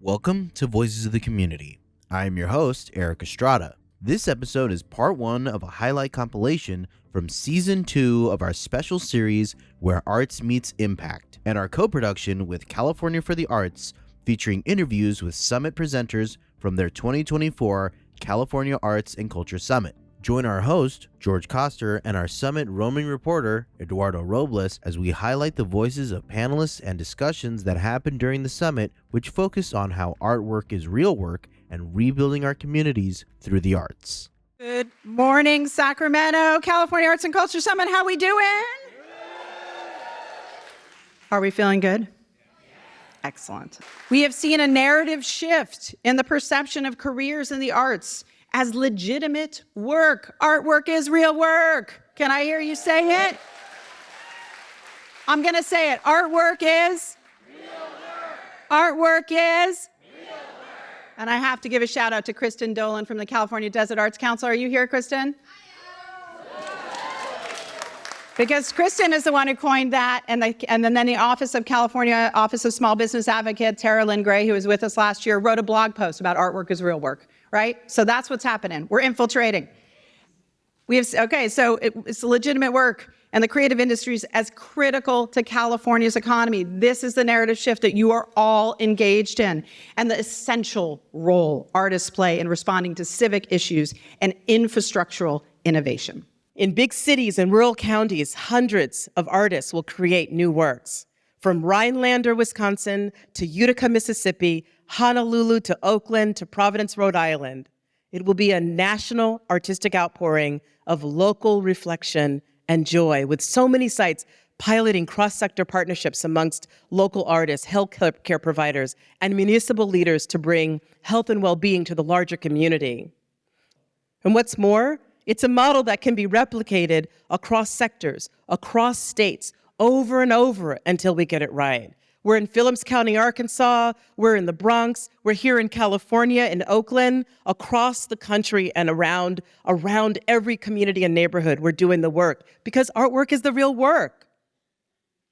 Welcome to Voices of the Community. I am your host, Eric Estrada. This episode is part one of a highlight compilation from season 2 of our special series Where Arts Meets Impact, and our co-production with California for the Arts, featuring interviews with summit presenters from their 2024 California Arts and Culture Summit. Join our host, George Koster, and our summit roaming reporter, Eduardo Robles, as we highlight the voices of panelists and discussions that happened during the summit, which focus on how artwork is real work and rebuilding our communities through the arts. Good morning, Sacramento, California Arts and Culture Summit. How we doing? Are we feeling good? Excellent. We have seen a narrative shift in the perception of careers in the arts as legitimate work. Artwork is real work. Can I hear you say it? I'm going to say it. Artwork is real work. Artwork is real work. And I have to give a shout out to Kristen Dolan from the California Desert Arts Council. Are you here, Kristen? Because Kristen is the one who coined that, and then the Office of California Office of Small Business Advocate, Tara Lynn Gray, who was with us last year, wrote a blog post about artwork is real work, right? So that's what's happening. We're infiltrating. It's legitimate work, and the creative industries as critical to California's economy. This is the narrative shift that you are all engaged in, and the essential role artists play in responding to civic issues and infrastructural innovation. In big cities and rural counties, hundreds of artists will create new works. From Rhinelander, Wisconsin, to Utica, Mississippi, Honolulu, to Oakland, to Providence, Rhode Island. It will be a national artistic outpouring of local reflection and joy, with so many sites piloting cross-sector partnerships amongst local artists, health care providers, and municipal leaders to bring health and well-being to the larger community. And what's more, it's a model that can be replicated across sectors, across states, over and over until we get it right. We're in Phillips County, Arkansas, we're in the Bronx, we're here in California, in Oakland, across the country and around every community and neighborhood, we're doing the work, because artwork is the real work.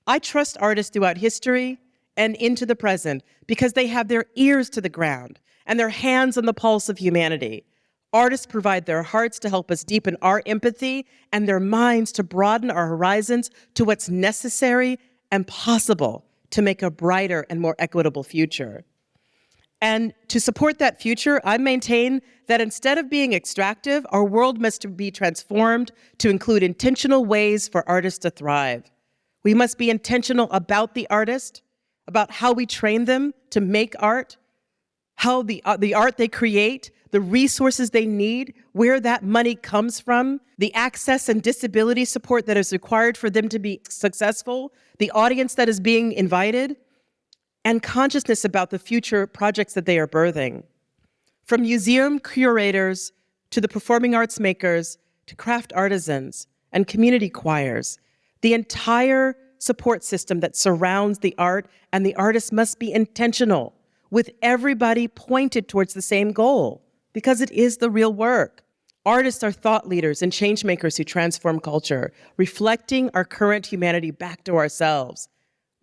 I trust artists throughout history and into the present because they have their ears to the ground and their hands on the pulse of humanity. Artists provide their hearts to help us deepen our empathy and their minds to broaden our horizons to what's necessary and possible to make a brighter and more equitable future. And to support that future, I maintain that instead of being extractive, our world must be transformed to include intentional ways for artists to thrive. We must be intentional about the artist, about how we train them to make art, how the art they create, the resources they need, where that money comes from, the access and disability support that is required for them to be successful, the audience that is being invited, and consciousness about the future projects that they are birthing. From museum curators to the performing arts makers to craft artisans and community choirs, the entire support system that surrounds the art and the artist must be intentional, with everybody pointed towards the same goal, because it is the real work. Artists are thought leaders and change makers who transform culture, reflecting our current humanity back to ourselves.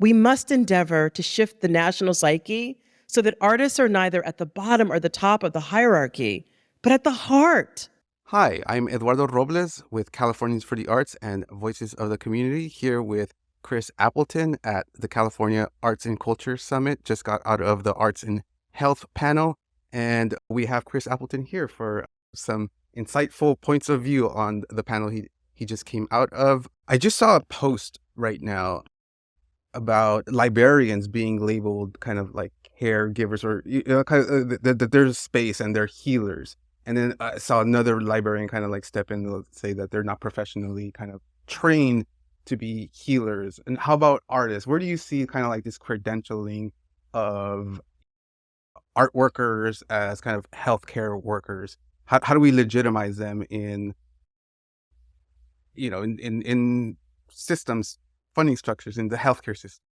We must endeavor to shift the national psyche so that artists are neither at the bottom or the top of the hierarchy, but at the heart. Hi, I'm Eduardo Robles with Californians for the Arts and Voices of the Community, here with Chris Appleton at the California Arts and Culture Summit. Just got out of the Arts and Health panel. And we have Chris Appleton here for some insightful points of view on the panel he just came out of. I just saw a post right now about librarians being labeled kind of like caregivers, or that there's space and they're healers. And then I saw another librarian kind of like step in and say that they're not professionally kind of trained to be healers. And how about artists? Where do you see kind of like this credentialing of art workers as kind of healthcare workers? How do we legitimize them in systems, funding structures in the healthcare system?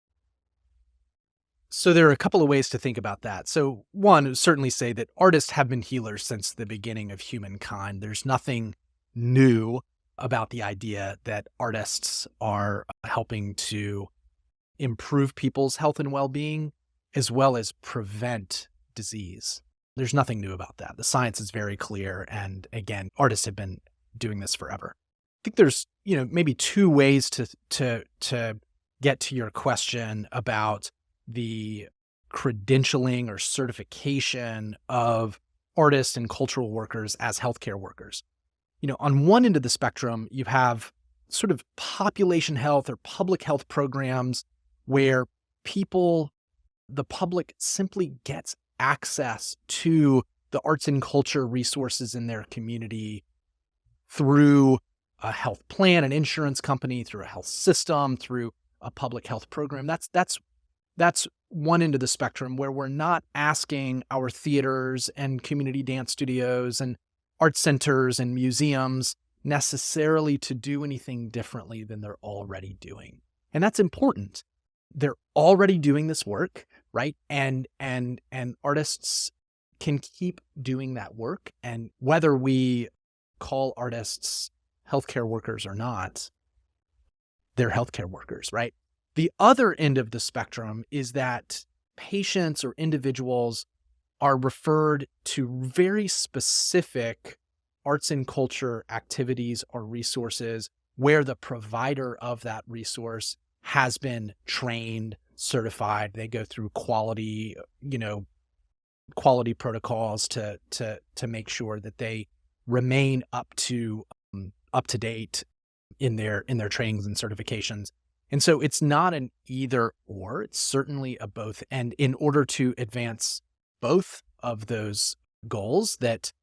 So there are a couple of ways to think about that. So one, certainly say that artists have been healers since the beginning of humankind. There's nothing new about the idea that artists are helping to improve people's health and well-being, as well as prevent disease. There's nothing new about that. The science is very clear. And again, artists have been doing this forever. I think there's, maybe two ways to get to your question about the credentialing or certification of artists and cultural workers as healthcare workers. On one end of the spectrum, you have sort of population health or public health programs where the public simply gets access to the arts and culture resources in their community through a health plan, an insurance company, through a health system, through a public health program. That's one end of the spectrum where we're not asking our theaters and community dance studios and art centers and museums necessarily to do anything differently than they're already doing. And that's important. They're already doing this work, right? And artists can keep doing that work. And whether we call artists healthcare workers or not, they're healthcare workers, right? The other end of the spectrum is that patients or individuals are referred to very specific arts and culture activities or resources where the provider of that resource has been trained, certified. They go through quality protocols to make sure that they remain up to date in their trainings and certifications. And so it's not an either or, it's certainly a both. And in order to advance both of those goals, that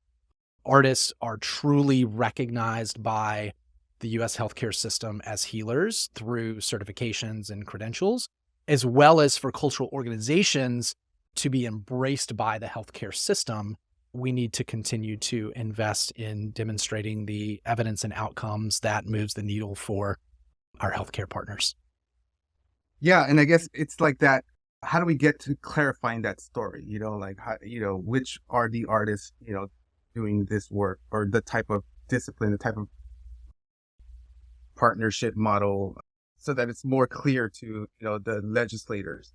artists are truly recognized by the U.S. healthcare system as healers through certifications and credentials, as well as for cultural organizations to be embraced by the healthcare system, we need to continue to invest in demonstrating the evidence and outcomes that moves the needle for our healthcare partners. Yeah, and I guess it's like that. How do we get to clarifying that story? Which are the artists, doing this work, or the type of discipline, the type of partnership model, so that it's more clear to, the legislators,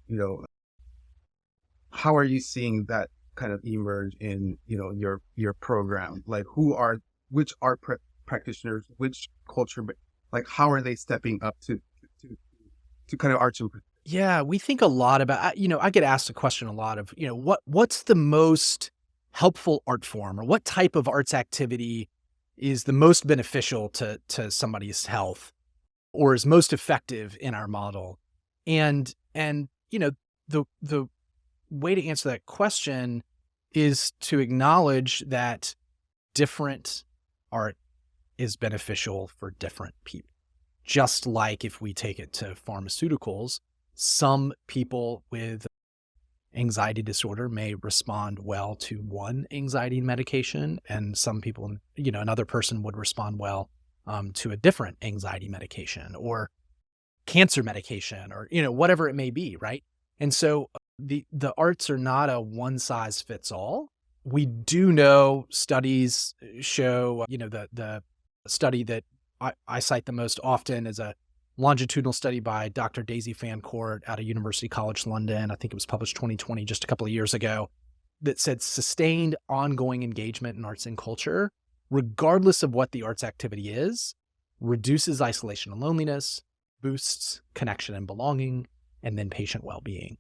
how are you seeing that kind of emerge in, your program? Like which art practitioners, which culture, like how are they stepping up to kind of arts? Yeah, we think a lot about, I get asked a question a lot of, what's the most helpful art form, or what type of arts activity is the most beneficial to somebody's health or is most effective in our model? And the way to answer that question is to acknowledge that different art is beneficial for different people. Just like if we take it to pharmaceuticals, some people with anxiety disorder may respond well to one anxiety medication, and some people, another person would respond well to a different anxiety medication or cancer medication, or, whatever it may be, right? And so the arts are not a one size fits all. We do know studies show, the study that I cite the most often is a longitudinal study by Dr. Daisy Fancourt out of University College London. I think it was published 2020, just a couple of years ago, that said sustained ongoing engagement in arts and culture, regardless of what the arts activity is, reduces isolation and loneliness, boosts connection and belonging, and then patient well-being.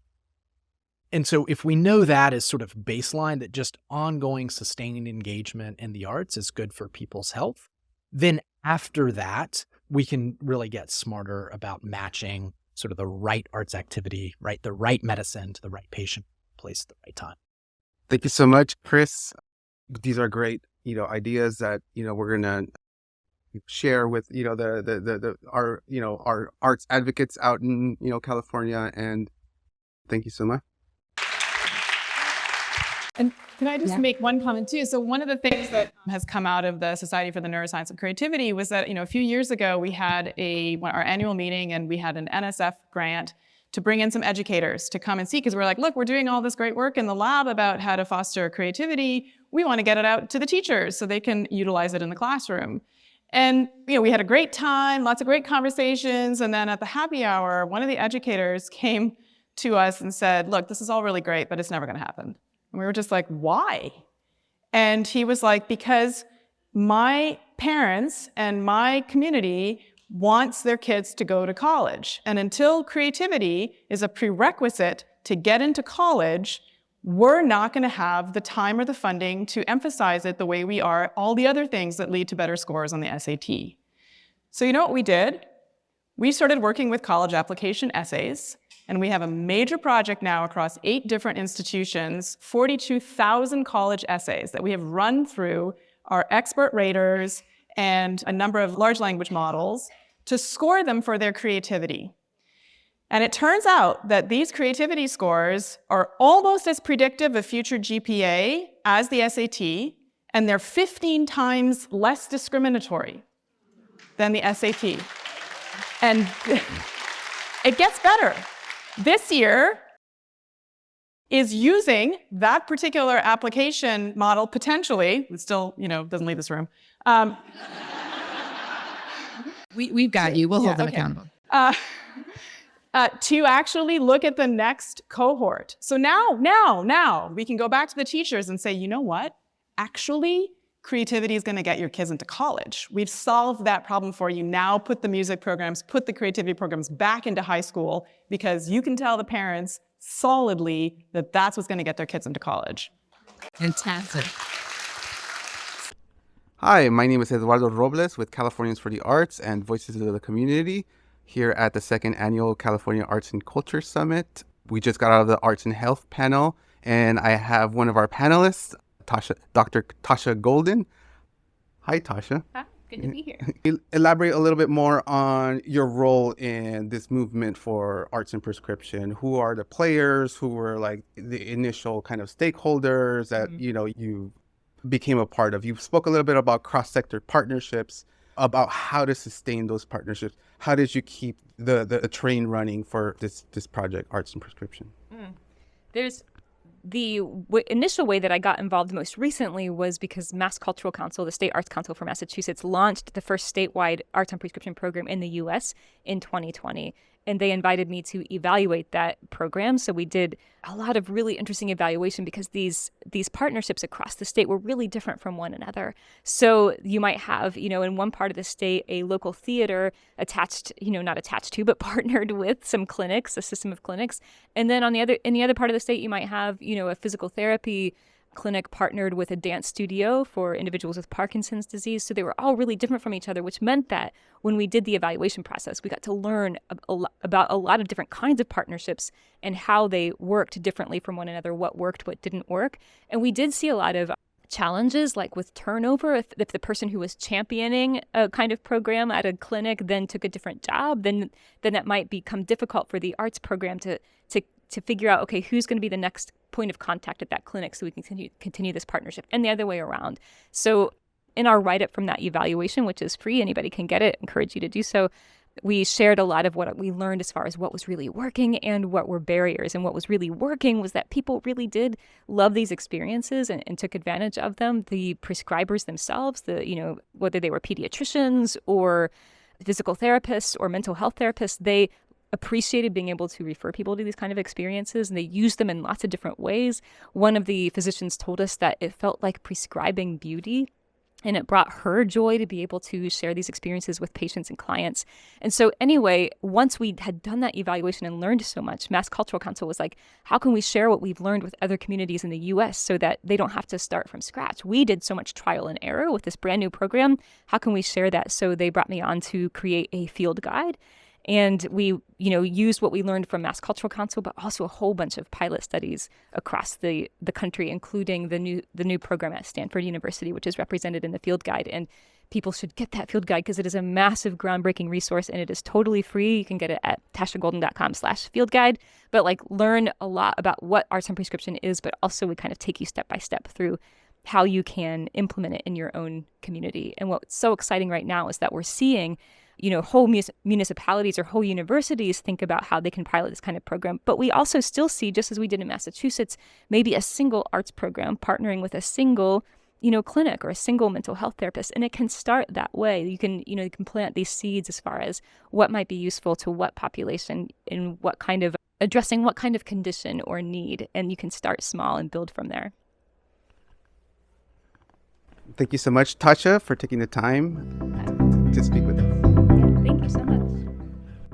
And so if we know that as sort of baseline, that just ongoing sustained engagement in the arts is good for people's health, then after that, we can really get smarter about matching sort of the right arts activity, right? The right medicine to the right patient, place at the right time. Thank you so much, Chris. These are great, ideas that, we're going to share with, our arts advocates out in, California. And thank you so much. And can I just make one comment too? So one of the things that has come out of the Society for the Neuroscience of Creativity was that, a few years ago, we had our annual meeting, and we had an NSF grant to bring in some educators to come and see, because we're like, look, we're doing all this great work in the lab about how to foster creativity. We want to get it out to the teachers so they can utilize it in the classroom. And, we had a great time, lots of great conversations. And then at the happy hour, one of the educators came to us and said, look, this is all really great, but it's never going to happen. And we were just like, why? And he was like, because my parents and my community wants their kids to go to college. And until creativity is a prerequisite to get into college, we're not going to have the time or the funding to emphasize it the way we are all the other things that lead to better scores on the SAT. So you know what we did? We started working with college application essays, and we have a major project now across 8 different institutions, 42,000 college essays that we have run through our expert raters and a number of large language models to score them for their creativity. And it turns out that these creativity scores are almost as predictive of future GPA as the SAT, and they're 15 times less discriminatory than the SAT. And it gets better. This year is using that particular application model potentially, it still, doesn't leave this room. We've got you. We'll hold them accountable. To actually look at the next cohort. So now we can go back to the teachers and say, you know what? Actually, creativity is going to get your kids into college. We've solved that problem for you. Now put the music programs, put the creativity programs back into high school, because you can tell the parents solidly that that's what's going to get their kids into college. Fantastic. Hi, my name is Eduardo Robles with Californians for the Arts and Voices of the Community here at the 2nd Annual California Arts and Culture Summit. We just got out of the Arts and Health panel, and I have one of our panelists, Dr. Tasha Golden. Hi, Tasha. Hi, good to be here. Elaborate a little bit more on your role in this movement for arts and prescription. Who are the players? Who were like the initial kind of stakeholders that, you became a part of? You spoke a little bit about cross-sector partnerships, about how to sustain those partnerships. How did you keep the train running for this project, Arts and Prescription? There's the initial way that I got involved most recently was because Mass Cultural Council, the State Arts Council for Massachusetts, launched the first statewide Arts on Prescription program in the U.S. in 2020. And they invited me to evaluate that program. So we did a lot of really interesting evaluation because these partnerships across the state were really different from one another. So you might have, in one part of the state, a local theater attached, not attached to, but partnered with some clinics, a system of clinics. And then in the other part of the state, you might have, a physical therapy clinic partnered with a dance studio for individuals with Parkinson's disease. So they were all really different from each other, which meant that when we did the evaluation process, we got to learn about a lot of different kinds of partnerships and how they worked differently from one another, what worked, what didn't work. And we did see a lot of challenges, like with turnover. If the person who was championing a kind of program at a clinic then took a different job, then that might become difficult for the arts program to figure out, okay, who's going to be the next point of contact at that clinic so we can continue this partnership, and the other way around. So in our write-up from that evaluation, which is free, anybody can get it, encourage you to do so, we shared a lot of what we learned as far as what was really working and what were barriers. And what was really working was that people really did love these experiences and took advantage of them. The prescribers themselves, whether they were pediatricians or physical therapists or mental health therapists, they appreciated being able to refer people to these kind of experiences, and they used them in lots of different ways. One of the physicians told us that it felt like prescribing beauty, and it brought her joy to be able to share these experiences with patients and clients. And so anyway, once we had done that evaluation and learned so much, Mass Cultural Council was like, how can we share what we've learned with other communities in the US so that they don't have to start from scratch? We did so much trial and error with this brand new program. How can we share that? So they brought me on to create a field guide. And we, used what we learned from Mass Cultural Council, but also a whole bunch of pilot studies across the country, including the new program at Stanford University, which is represented in the field guide. And people should get that field guide because it is a massive, groundbreaking resource, and it is totally free. You can get it at tashagolden.com/field guide. But learn a lot about what arts and prescription is, but also we kind of take you step by step through how you can implement it in your own community. And what's so exciting right now is that we're seeing whole municipalities or whole universities think about how they can pilot this kind of program. But we also still see, just as we did in Massachusetts, maybe a single arts program partnering with a single, clinic or a single mental health therapist. And it can start that way. You can plant these seeds as far as what might be useful to what population in what kind of addressing what kind of condition or need, and you can start small and build from there. Thank you so much, Tasha, for taking the time to speak with us. Yeah, thank you so much.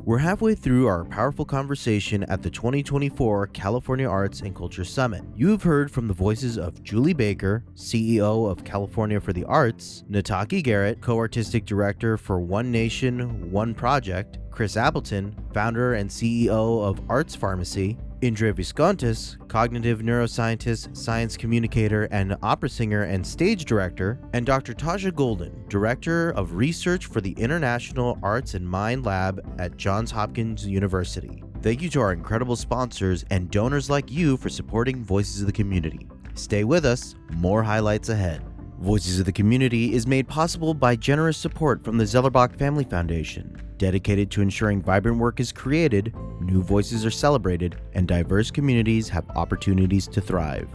We're halfway through our powerful conversation at the 2024 California Arts and Culture Summit. You have heard from the voices of Julie Baker, CEO of California for the Arts, Nataki Garrett, co-artistic director for One Nation, One Project, Chris Appleton, founder and CEO of Arts Pharmacy, Indre Viskontas, cognitive neuroscientist, science communicator, and opera singer and stage director, and Dr. Tasha Golden, director of research for the International Arts and Mind Lab at Johns Hopkins University. Thank you to our incredible sponsors and donors like you for supporting Voices of the Community. Stay with us, more highlights ahead. Voices of the Community is made possible by generous support from the Zellerbach Family Foundation, dedicated to ensuring vibrant work is created, new voices are celebrated, and diverse communities have opportunities to thrive.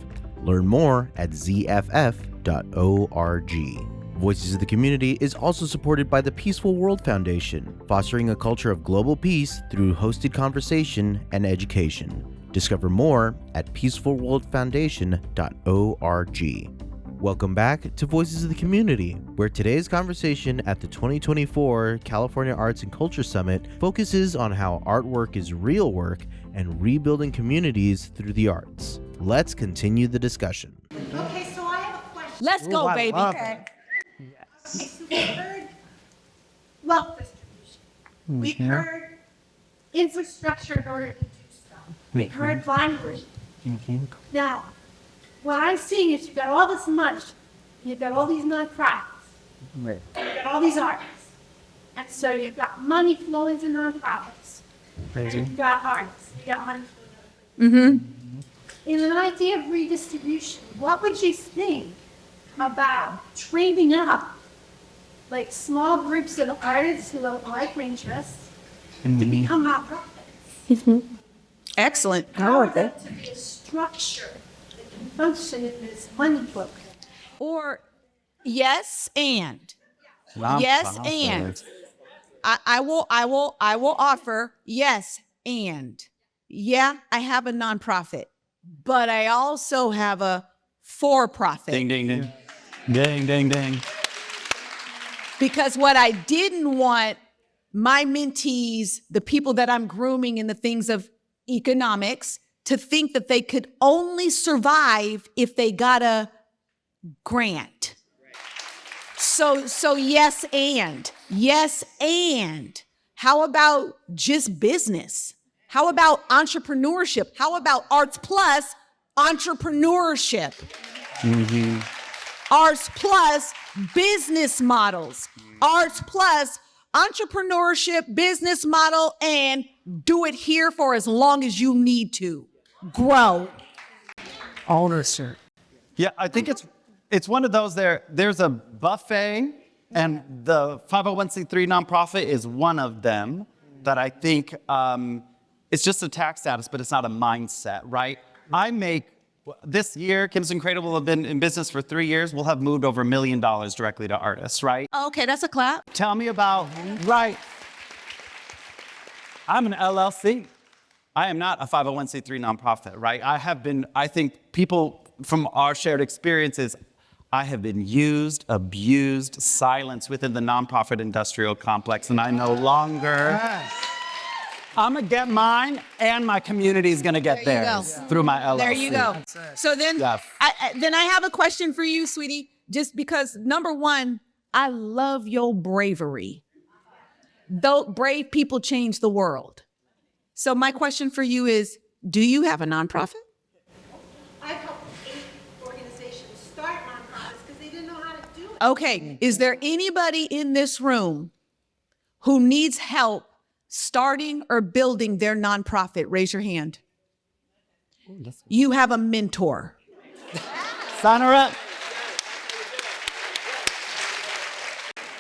Learn more at zff.org. Voices of the Community is also supported by the Peaceful World Foundation, fostering a culture of global peace through hosted conversation and education. Discover more at peacefulworldfoundation.org. Welcome back to Voices of the Community, where today's conversation at the 2024 California Arts and Culture Summit focuses on how artwork is real work and rebuilding communities through the arts. Let's continue the discussion. Okay, so I have a question. Let's go, baby. Okay. Okay, so we heard wealth distribution. We've heard infrastructure in order to do stuff. We've heard language. Now, what I'm seeing is you've got all this money, you've got all these nonprofits, you've got all these artists, and so you've got money flowing to nonprofits, and you've got artists, you've got money flowing. In an idea of redistribution, what would you think about trading up like small groups of artists who have like interests to become nonprofits? Excellent. How would that to be a structure that can function in this money book? Or yes, and. Yes, and. I will offer yes, and. Yeah, I have a nonprofit, but I also have a for-profit. Ding, ding, ding. Ding, ding, ding. Because what I didn't want my mentees, the people that I'm grooming in the things of economics, to think that they could only survive if they got a grant. So yes, and. Yes, and. How about just business? How about entrepreneurship? How about Arts Plus entrepreneurship? Arts Plus business models. Arts Plus entrepreneurship, business model, and do it here for as long as you need to. Grow. Ownership. Yeah, I think it's one of those there's a buffet, and the 501c3 nonprofit is one of them that I think it's just a tax status, but it's not a mindset, right? This year, Kimzin Cradle will have been in business for 3 years. We'll have moved over $1 million directly to artists, right? Okay, that's a clap. Tell me about, right. I'm an LLC. I am not a 501c3 nonprofit, right? I think people from our shared experiences, I have been used, abused, silenced within the nonprofit industrial complex, and I no longer... I'm gonna get mine, and my community is gonna get theirs through my LLC. There you go. So then, Yeah. I have a question for you, sweetie. Just because, number one, I love your bravery. Though brave people change the world. So my question for you is, do you have a nonprofit? I've helped 8 organizations start nonprofits because they didn't know how to do it. Okay, is there anybody in this room who needs help starting or building their nonprofit? Raise your hand. You have a mentor. Sign her up.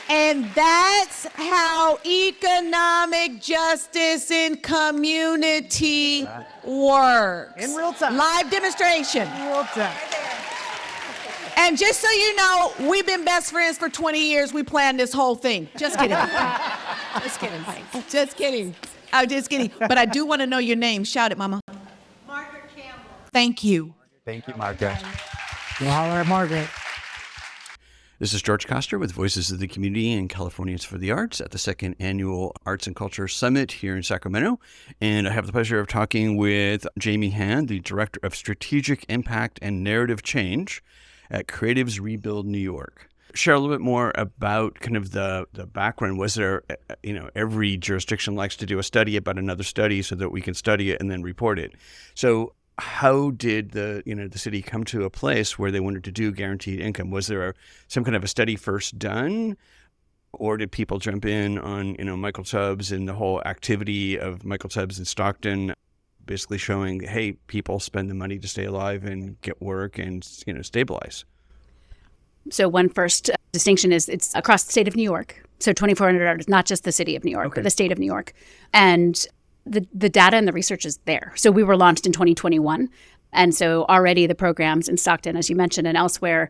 And that's how economic justice in community works. In real time. Live demonstration. In real time. And just so you know, we've been best friends for 20 years. We planned this whole thing. Just kidding. Just kidding. Just kidding. I'm just kidding. But I do want to know your name. Shout it, Mama. Margaret Campbell. Thank you. Thank you, Margaret. Holler at Margaret. This is George Koster with Voices of the Community and Californians for the Arts at the second annual Arts and Culture Summit here in Sacramento. And I have the pleasure of talking with Jaime Hand, the Director of Strategic Impact and Narrative Change at Creatives Rebuild New York. Share a little bit more about kind of the background. Was there, every jurisdiction likes to do a study about another study so that we can study it and then report it. So how did the city come to a place where they wanted to do guaranteed income? Was there some kind of a study first done, or did people jump in on Michael Tubbs and the whole activity of Michael Tubbs in Stockton, basically showing, hey, people spend the money to stay alive and get work and stabilize? So one first distinction is it's across the state of New York. So 2,400 artists, not just the city of New York, but the state of New York, and the data and the research is there. So we were launched in 2021. And so already the programs in Stockton, as you mentioned, and elsewhere,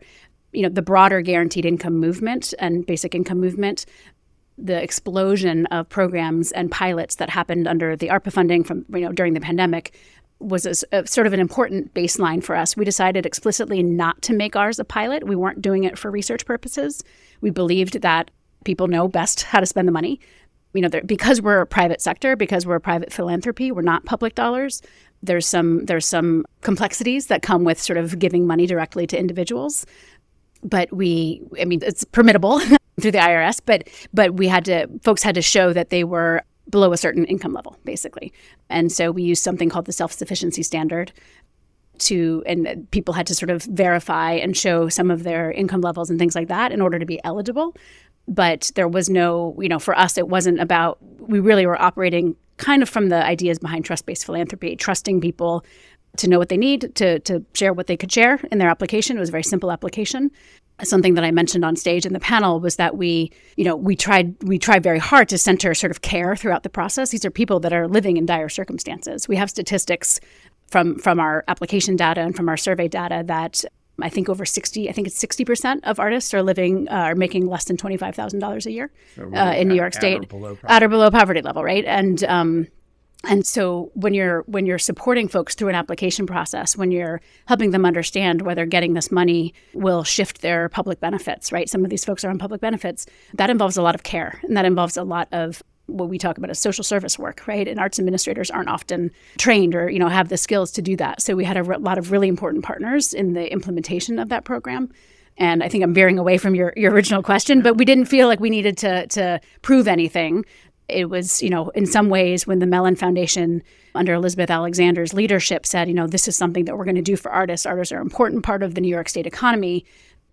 the broader guaranteed income movement and basic income movement, the explosion of programs and pilots that happened under the ARPA funding from, during the pandemic was a sort of an important baseline for us. We decided explicitly not to make ours a pilot. We weren't doing it for research purposes. We believed that people know best how to spend the money. Because we're a private sector, because we're a private philanthropy, we're not public dollars. There's some complexities that come with sort of giving money directly to individuals. But it's permittable through the IRS, but folks had to show that they were below a certain income level, basically. And so we used something called the self-sufficiency standard and people had to sort of verify and show some of their income levels and things like that in order to be eligible. But there was no, for us, it wasn't about, we really were operating kind of from the ideas behind trust-based philanthropy, trusting people to know what they need, to share what they could share in their application. It was a very simple application. Something that I mentioned on stage in the panel was that we tried very hard to center sort of care throughout the process. These are people that are living in dire circumstances. We have statistics from our application data and from our survey data that I think it's 60% of artists are making less than $25,000 a year in New York State, at or below poverty level, right? And so when you're supporting folks through an application process, when you're helping them understand whether getting this money will shift their public benefits, right? Some of these folks are on public benefits. That involves a lot of care, and that involves a lot of what we talk about as social service work, right? And arts administrators aren't often trained or, have the skills to do that. So we had a lot of really important partners in the implementation of that program. And I think I'm veering away from your original question, but we didn't feel like we needed to prove anything. It was, in some ways when the Mellon Foundation under Elizabeth Alexander's leadership said, this is something that we're going to do for artists. Artists are an important part of the New York State economy.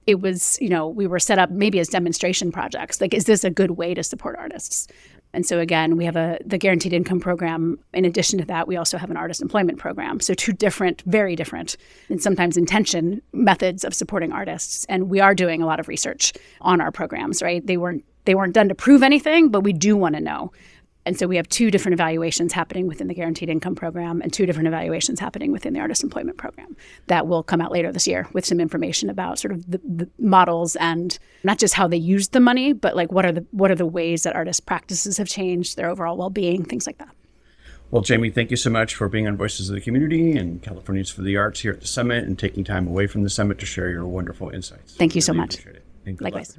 It was, we were set up maybe as demonstration projects. Like, is this a good way to support artists? And so again, we have the guaranteed income program. In addition to that, we also have an artist employment program. So two different, very different, and sometimes in tension methods of supporting artists. And we are doing a lot of research on our programs, right? They weren't done to prove anything, but we do want to know. And so we have two different evaluations happening within the guaranteed income program and two different evaluations happening within the artist employment program that will come out later this year with some information about sort of the models and not just how they use the money, but like what are the ways that artist practices have changed, their overall well-being, things like that. Well, Jaime, thank you so much for being on Voices of the Community and Californians for the Arts here at the Summit and taking time away from the Summit to share your wonderful insights. Thank you so much. Appreciate it. Likewise.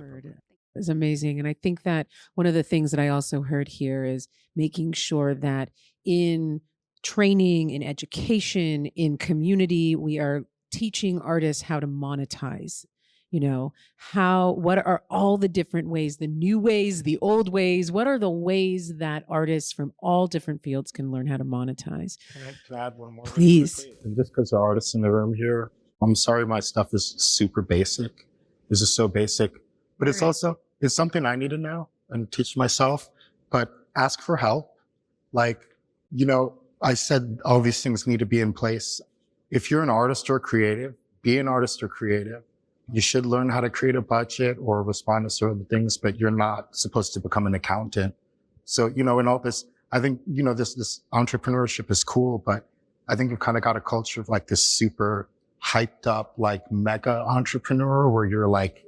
Is amazing. And I think that one of the things that I also heard here is making sure that in training, in education, in community, we are teaching artists how to monetize. What are all the different ways, the new ways, the old ways? What are the ways that artists from all different fields can learn how to monetize? Can I add one more? Please. And just because there are artists in the room here, I'm sorry my stuff is super basic. This is so basic. But it's something I need to know and teach myself, but ask for help. I said all these things need to be in place. If you're an artist or creative, be an artist or creative. You should learn how to create a budget or respond to certain things, but you're not supposed to become an accountant. So, in all this, I think, this entrepreneurship is cool, but I think we've kind of got a culture of like this super hyped up like mega entrepreneur where you're like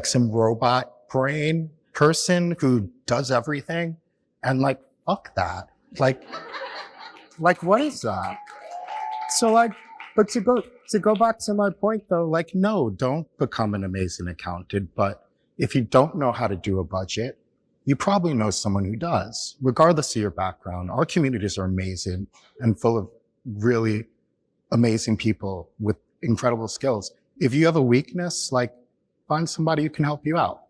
some robot brain person who does everything. And like, fuck that. Like what is that? So like, but to go back to my point though, like, no, don't become an amazing accountant. But if you don't know how to do a budget, you probably know someone who does, regardless of your background. Our communities are amazing and full of really amazing people with incredible skills. If you have a weakness, like, find somebody who can help you out.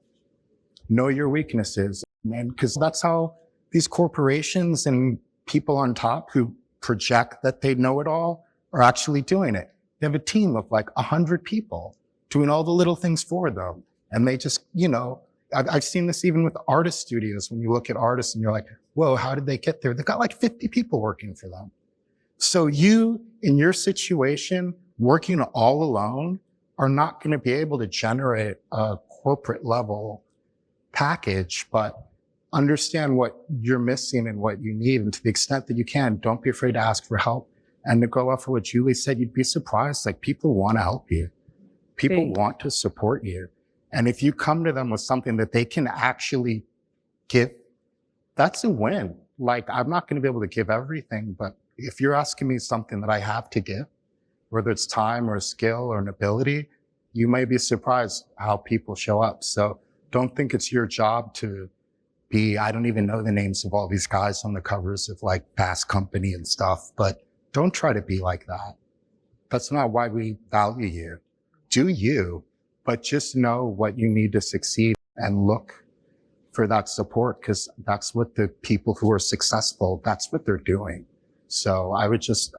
Know your weaknesses. And because that's how these corporations and people on top who project that they know it all are actually doing it. They have a team of like 100 people doing all the little things for them. And they just, I've seen this even with artist studios. When you look at artists and you're like, whoa, how did they get there? They've got like 50 people working for them. So you, in your situation, working all alone, are not going to be able to generate a corporate level package, but understand what you're missing and what you need. And to the extent that you can, don't be afraid to ask for help. And to go off of what Julie said, you'd be surprised. Like, people want to help you. People want to support you. And if you come to them with something that they can actually give, that's a win. Like, I'm not going to be able to give everything, but if you're asking me something that I have to give, whether it's time or a skill or an ability, you may be surprised how people show up. So don't think it's your job to be, I don't even know the names of all these guys on the covers of like Fast Company and stuff, but don't try to be like that. That's not why we value you. Do you, but just know what you need to succeed and look for that support, because that's what the people who are successful, that's what they're doing. So I would just...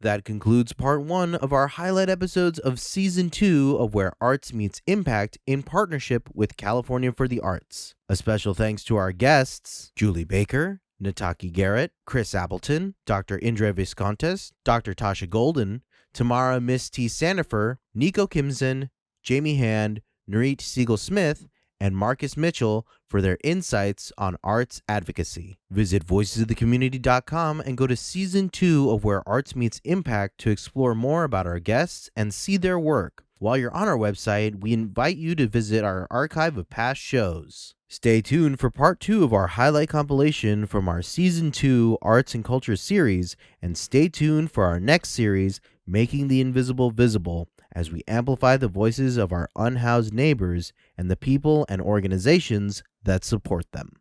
That concludes part 1 of our highlight episodes of season 2 of Where Arts Meets Impact in partnership with California for the Arts. A special thanks to our guests, Julie Baker, Nataki Garrett, Chris Appleton, Dr. Indre Viskontas, Dr. Tasha Golden, Tamaira Miss T. Sandifer, Nikko Kimzin, Jaime Hand, Nurit Siegal-Smith, and Marcus Mitchell for their insights on arts advocacy. Visit voicesofthecommunity.com and go to season 2 of Where Arts Meets Impact to explore more about our guests and see their work. While you're on our website, we invite you to visit our archive of past shows. Stay tuned for part 2 of our highlight compilation from our season 2 Arts and Culture series, and stay tuned for our next series, Making the Invisible Visible, as we amplify the voices of our unhoused neighbors and the people and organizations that support them.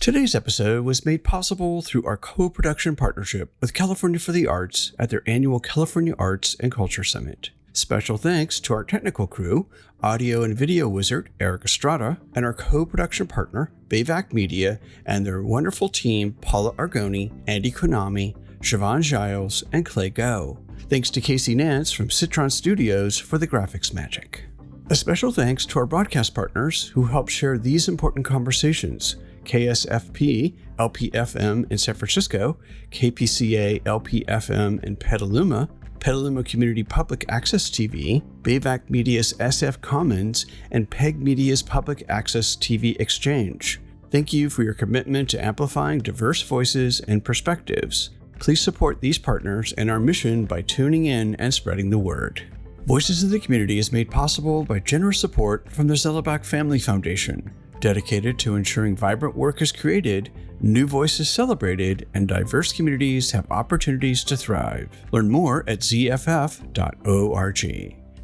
Today's episode was made possible through our co-production partnership with California for the Arts at their annual California Arts and Culture Summit. Special thanks to our technical crew, audio and video wizard Eric Estrada, and our co-production partner, BAVC Media, and their wonderful team, Paula Argoni, Andy Konami, Siobhan Giles, and Clay Go. Thanks to Casey Nance from Citron Studios for the graphics magic. A special thanks to our broadcast partners who help share these important conversations: KSFP, LPFM in San Francisco, KPCA, LPFM in Petaluma, Petaluma Community Public Access TV, BAVC Media's SF Commons, and PEG Media's Public Access TV Exchange. Thank you for your commitment to amplifying diverse voices and perspectives. Please support these partners and our mission by tuning in and spreading the word. Voices of the Community is made possible by generous support from the Zellerbach Family Foundation, dedicated to ensuring vibrant work is created, new voices celebrated, and diverse communities have opportunities to thrive. Learn more at zff.org.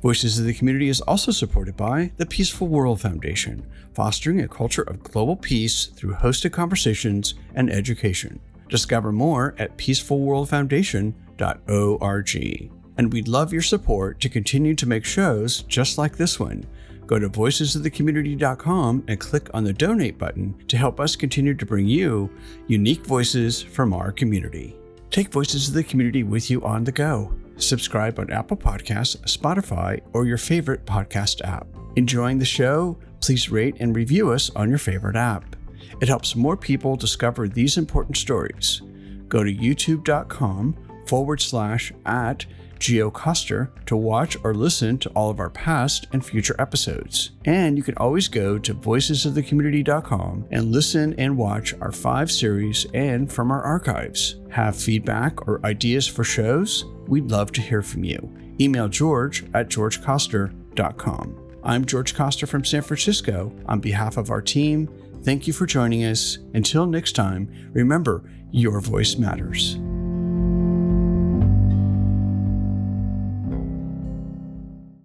Voices of the Community is also supported by the Peaceful World Foundation, fostering a culture of global peace through hosted conversations and education. Discover more at peacefulworldfoundation.org. And we'd love your support to continue to make shows just like this one. Go to voicesofthecommunity.com and click on the donate button to help us continue to bring you unique voices from our community. Take Voices of the Community with you on the go. Subscribe on Apple Podcasts, Spotify, or your favorite podcast app. Enjoying the show? Please rate and review us on your favorite app. It helps more people discover these important stories. Go to youtube.com/@ George Koster, to watch or listen to all of our past and future episodes. And you can always go to voicesofthecommunity.com and listen and watch our 5 series and from our archives. Have feedback or ideas for shows? We'd love to hear from you. Email George at georgekoster.com. I'm George Koster from San Francisco. On behalf of our team, thank you for joining us. Until next time, remember, your voice matters.